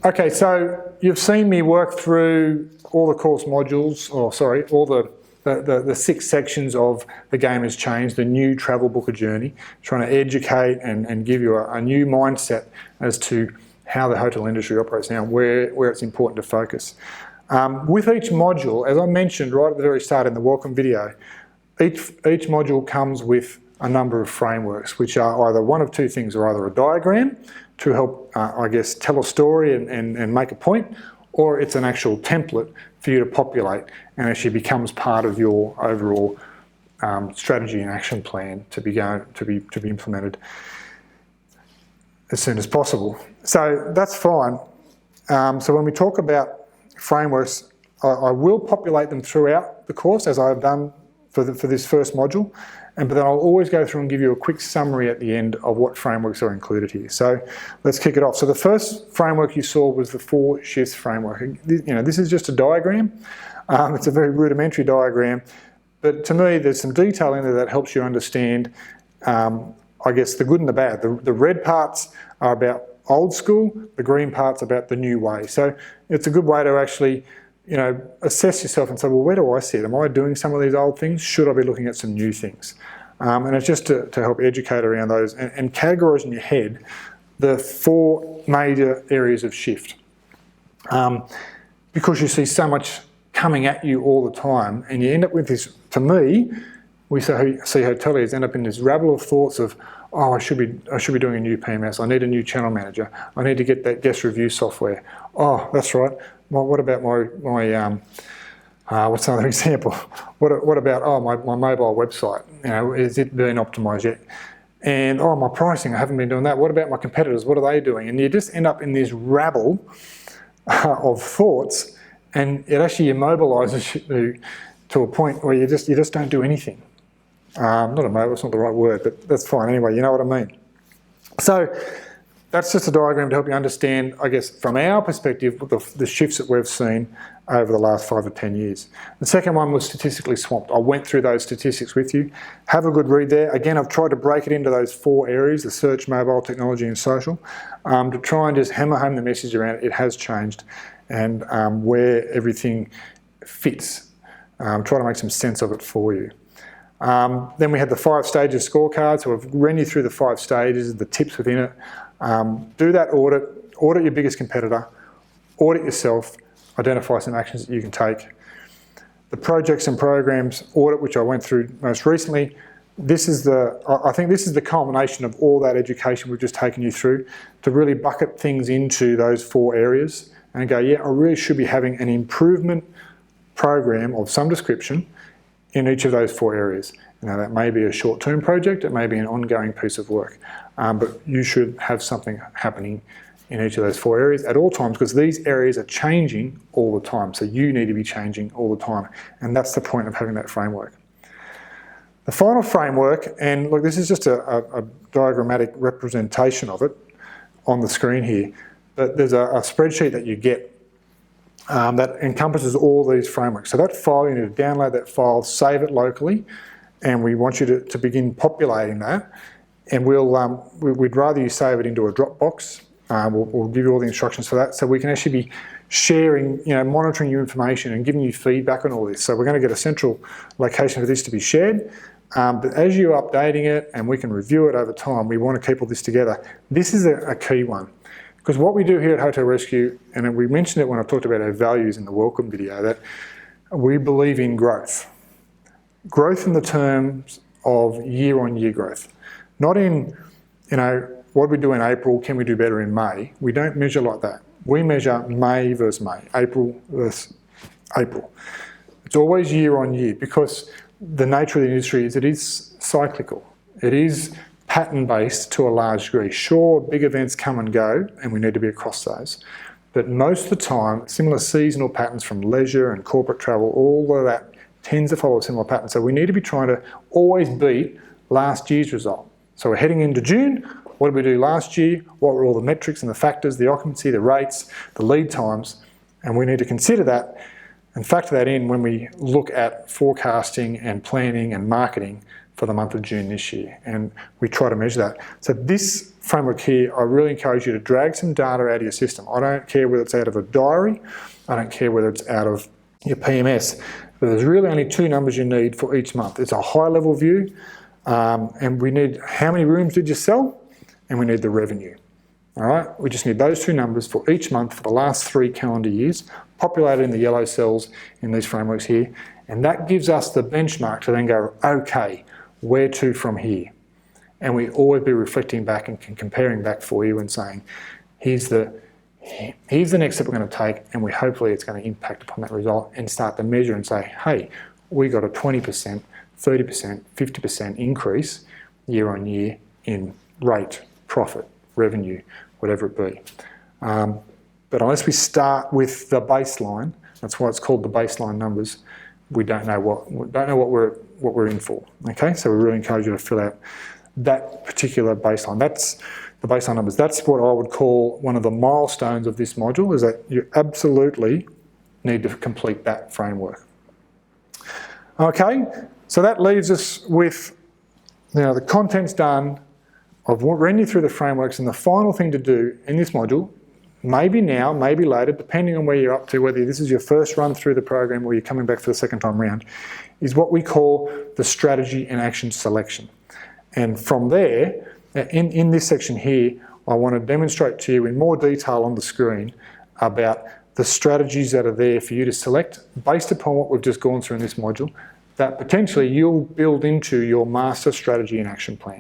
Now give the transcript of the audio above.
Okay, so you've seen me work through all the course modules, or sorry, all the 6 sections of The Game Has Changed, the new travel booker journey, trying to educate and give you a new mindset as to how the hotel industry operates now, where it's important to focus. With each module, as I mentioned right at the very start in the welcome video, each module comes with a number of frameworks, which are either one of two things, or either a diagram to help, I guess, tell a story and make a point, or it's an actual template for you to populate and actually becomes part of your overall strategy and action plan to be implemented as soon as possible. So that's fine. So when we talk about frameworks, I will populate them throughout the course, as I have done for this first module, but then I'll always go through and give you a quick summary at the end of what frameworks are included here. So let's kick it off. So the first framework you saw was the 4 shifts framework. This is just a diagram. It's a very rudimentary diagram, but to me there's some detail in there that helps you understand, I guess, the good and the bad. The red parts are about old school, the green parts about the new way. So it's a good way to actually assess yourself and say, well, where do I sit? Am I doing some of these old things? Should I be looking at some new things? And it's just to help educate around those and categorise in your head the 4 major areas of shift. Because you see so much coming at you all the time, and you end up with this, to me, we see hoteliers end up in this rabble of thoughts of, oh, I should be doing a new PMS, I need a new channel manager, I need to get that guest review software. Oh, that's right. Well, what about my what's another example? What about my mobile website? Is it being optimised yet? And my pricing, I haven't been doing that. What about my competitors? What are they doing? And you just end up in this rabble of thoughts, and it actually immobilises you to a point where you just don't do anything. Not immobile, it's not the right word, but that's fine anyway. You know what I mean. So that's just a diagram to help you understand, I guess, from our perspective, the shifts that we've seen over the last 5 or 10 years. The second one was statistically swamped. I went through those statistics with you. Have a good read there. Again, I've tried to break it into those 4 areas, the search, mobile, technology and social, to try and just hammer home the message around it. It has changed, and where everything fits. Try to make some sense of it for you. Then we had the 5 stages scorecard, so I've run you through the 5 stages, the tips within it. Do that audit your biggest competitor, audit yourself, identify some actions that you can take. The projects and programs audit, which I went through most recently, I think this is the culmination of all that education we've just taken you through, to really bucket things into those 4 areas and go, yeah, I really should be having an improvement program of some description in each of those 4 areas. Now that may be a short-term project, it may be an ongoing piece of work, but you should have something happening in each of those 4 areas at all times, because these areas are changing all the time, so you need to be changing all the time, and that's the point of having that framework. The final framework, and look, this is just a diagrammatic representation of it on the screen here, but there's a spreadsheet that you get that encompasses all these frameworks. So that file, you need to download that file, save it locally, and we want you to begin populating that. And we'd rather you save it into a Dropbox. We'll give you all the instructions for that, so we can actually be sharing, monitoring your information and giving you feedback on all this. So we're going to get a central location for this to be shared. But as you're updating it and we can review it over time, we want to keep all this together. This is a key one. Because what we do here at Hotel Rescue, and we mentioned it when I talked about our values in the welcome video, that we believe in growth. Growth in the terms of year-on-year growth. Not in, what do we do in April, can we do better in May? We don't measure like that. We measure May versus May, April versus April. It's always year-on-year, because the nature of the industry is it is cyclical. It is pattern-based to a large degree. Sure, big events come and go, and we need to be across those. But most of the time, similar seasonal patterns from leisure and corporate travel, all of that tends to follow a similar pattern. So we need to be trying to always beat last year's result. So we're heading into June, what did we do last year, what were all the metrics and the factors, the occupancy, the rates, the lead times, and we need to consider that and factor that in when we look at forecasting and planning and marketing for the month of June this year, and we try to measure that. So this framework here, I really encourage you to drag some data out of your system. I don't care whether it's out of a diary, I don't care whether it's out of your PMS, but there's really only 2 numbers you need for each month. It's a high level view, and we need how many rooms did you sell, and we need the revenue. All right, we just need those 2 numbers for each month for the last 3 calendar years, populated in the yellow cells in these frameworks here, and that gives us the benchmark to then go, okay, where to from here? And we always be reflecting back and comparing back for you and saying, here's the next step we're going to take, and hopefully it's going to impact upon that result, and start to measure and say, hey, we got a 20%, 30%, 50% increase year on year in rate, profit, revenue, whatever it be. But unless we start with the baseline, that's why it's called the baseline numbers, we don't know what we're in for. Okay, so we really encourage you to fill out that particular baseline. That's the baseline numbers. That's what I would call one of the milestones of this module, is that you absolutely need to complete that framework. Okay, so that leaves us with, the content's done. I've ran you through the frameworks, and the final thing to do in this module, maybe now, maybe later, depending on where you're up to, whether this is your first run through the program or you're coming back for the second time round, is what we call the strategy and action selection. And from there, in this section here, I want to demonstrate to you in more detail on the screen about the strategies that are there for you to select based upon what we've just gone through in this module, that potentially you'll build into your master strategy and action plan.